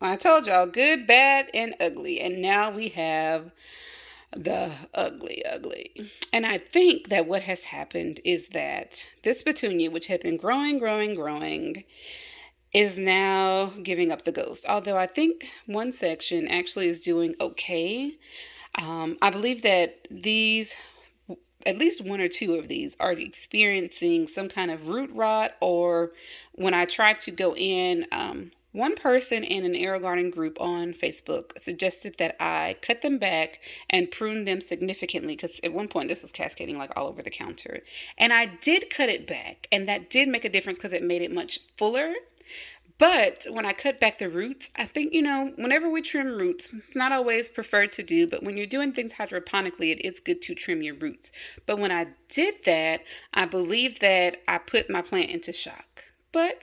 I told y'all good, bad, and ugly. And now we have the ugly. And I think that what has happened is that this petunia, which had been growing, is now giving up the ghost. Although I think one section actually is doing okay. I believe that these, at least one or two of these, are experiencing some kind of root rot, or when I tried to go in, one person in an AeroGarden group on Facebook suggested that I cut them back and prune them significantly, because at one point this was cascading like all over the counter. And I did cut it back, and that did make a difference because it made it much fuller. But when I cut back the roots, I think, whenever we trim roots, it's not always preferred to do, but when you're doing things hydroponically, it is good to trim your roots. But when I did that, I believe that I put my plant into shock. But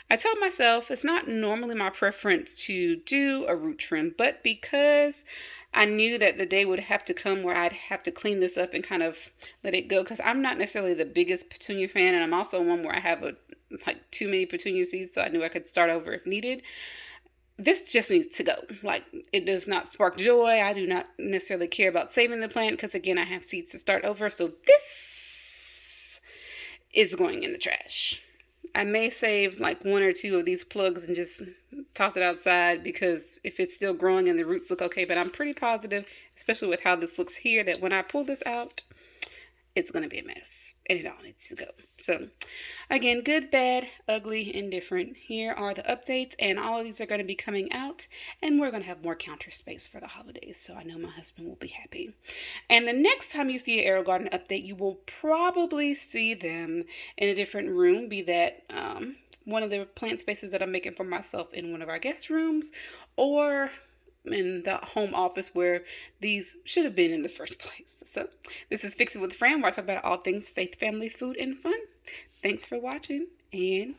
I told myself it's not normally my preference to do a root trim, but because I knew that the day would have to come where I'd have to clean this up and kind of let it go, because I'm not necessarily the biggest petunia fan, and I'm also one where I have like too many petunia seeds, so I knew I could start over if needed. This just needs to go. Like, it does not spark joy. I do not necessarily care about saving the plant because, again, I have seeds to start over. So this is going in the trash. I may save like one or two of these plugs and just toss it outside, because if it's still growing and the roots look okay, but I'm pretty positive, especially with how this looks here, that when I pull this out, it's going to be a mess, and it all needs to go. So again, good, bad, ugly, indifferent. Here are the updates, and all of these are going to be coming out, and we're going to have more counter space for the holidays, so I know my husband will be happy. And the next time you see an AeroGarden update, you will probably see them in a different room, be that one of the plant spaces that I'm making for myself in one of our guest rooms, or in the home office where these should have been in the first place. So this is Fix It with a Friend, where I talk about all things faith, family, food, and fun. Thanks for watching, and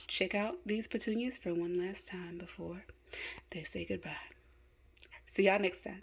check out these petunias for one last time before they say goodbye. See y'all next time.